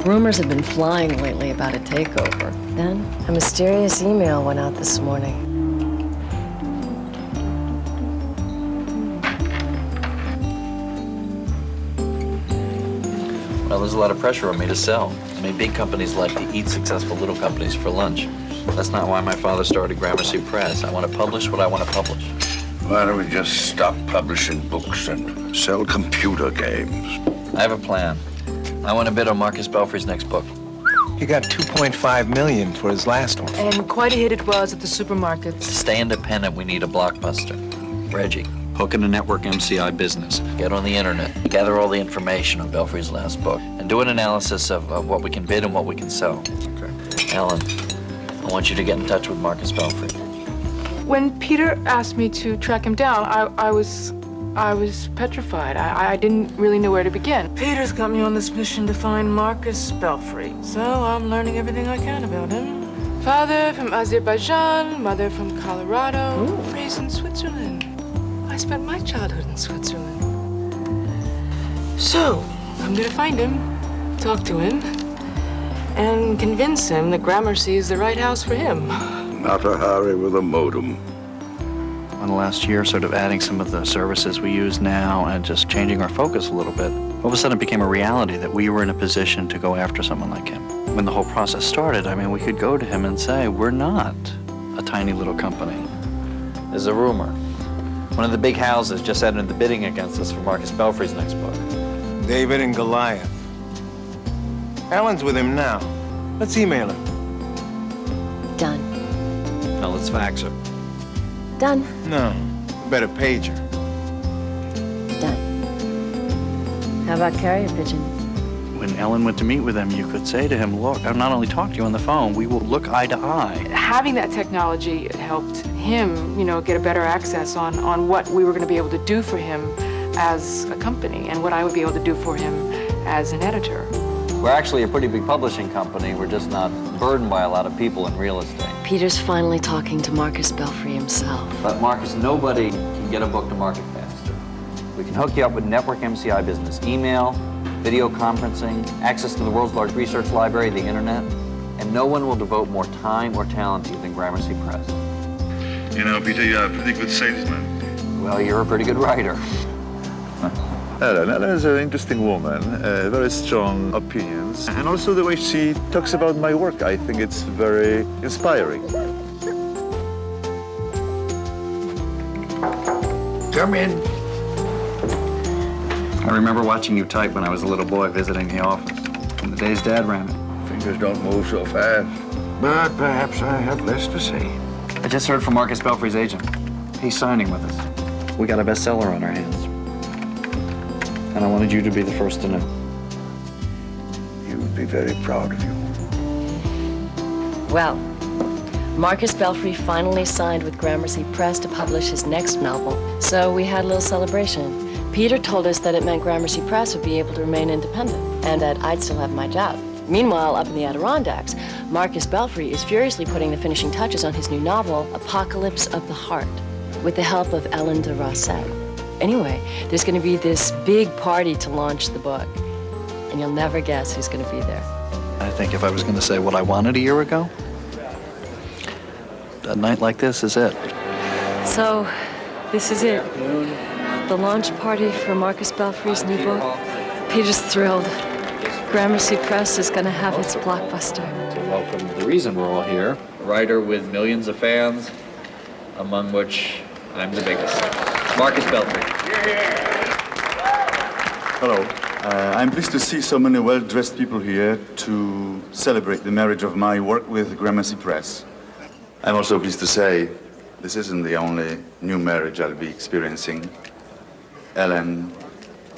Rumors have been flying lately about a takeover. Then, a mysterious email went out this morning. Well, there's a lot of pressure on me to sell. I mean, big companies like to eat successful little companies for lunch. That's not why my father started GramercyPress. I want to publish what I want to publish. Why don't we just stop publishing books and sell computer games? I have a plan. I want to bid on Marcus Belfry's next book. He got $2.5 million for his last one. And quite a hit it was at the supermarkets. To stay independent, we need a blockbuster. Reggie, hook in a network MCI business. Get on the internet. Gather all the information on Belfry's last book. And do an analysis of what we can bid and what we can sell. Okay. Alan, I want you to get in touch with Marcus Belfry. When Peter asked me to track him down, I was petrified. I didn't really know where to begin. Peter's got me on this mission to find Marcus Belfry, so I'm learning everything I can about him. Father from Azerbaijan, mother from Colorado, raised in Switzerland. I spent my childhood in Switzerland. So, I'm gonna find him, talk to him, and convince him that Gramercy is the right house for him. Not a hurry with a modem. In the last year, sort of adding some of the services we use now and just changing our focus a little bit, all of a sudden it became a reality that we were in a position to go after someone like him. When the whole process started, I mean, we could go to him and say, we're not a tiny little company. There's a rumor. One of the big houses just entered the bidding against us for Marcus Belfry's next book. David and Goliath. Alan's with him now. Let's email her. Done. No, let's fax her. Done. No, better page her. Done. How about carrier pigeon? When Ellen went to meet with him, you could say to him, look, I'll not only talk to you on the phone, we will look eye to eye. Having that technology helped him, get a better access on what we were going to be able to do for him as a company and what I would be able to do for him as an editor. We're actually a pretty big publishing company. We're just not burdened by a lot of people in real estate. Peter's finally talking to Marcus Belfry himself. But Marcus, nobody can get a book to market faster. We can hook you up with network MCI business, email, video conferencing, access to the world's largest research library, the internet, and no one will devote more time or talent to you than GramercyPress. You know, Peter, you're a pretty good salesman. Well, you're a pretty good writer. Ellen is an interesting woman, very strong opinions, and also the way she talks about my work, I think it's very inspiring. Come in. I remember watching you type when I was a little boy visiting the office, in the days Dad ran it. Fingers don't move so fast. But perhaps I have less to say. I just heard from Marcus Belfry's agent. He's signing with us. We got a bestseller on our hands. And I wanted you to be the first to know. He would be very proud of you. Well, Marcus Belfry finally signed with GramercyPress to publish his next novel, so we had a little celebration. Peter told us that it meant GramercyPress would be able to remain independent, and that I'd still have my job. Meanwhile, up in the Adirondacks, Marcus Belfry is furiously putting the finishing touches on his new novel, Apocalypse of the Heart, with the help of Ellen de Rosset. Anyway, there's going to be this big party to launch the book, and you'll never guess who's going to be there. I think if I was going to say what I wanted a year ago, a night like this is it. So, this is it. The launch party for Marcus Belfry's new book. Peter's thrilled. GramercyPress is going to have its blockbuster. To welcome the reason we're all here, a writer with millions of fans, among which I'm the biggest. Marcus Belfry. Hello. I'm pleased to see so many well-dressed people here to celebrate the marriage of my work with GramercyPress. I'm also pleased to say this isn't the only new marriage I'll be experiencing. Ellen,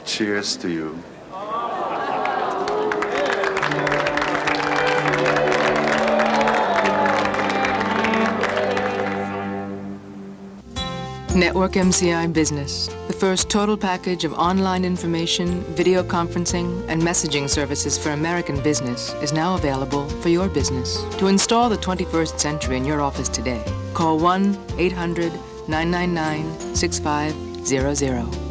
cheers to you. Network MCI Business, the first total package of online information, video conferencing, and messaging services for American business, is now available for your business. To install the 21st century in your office today, call 1-800-999-6500.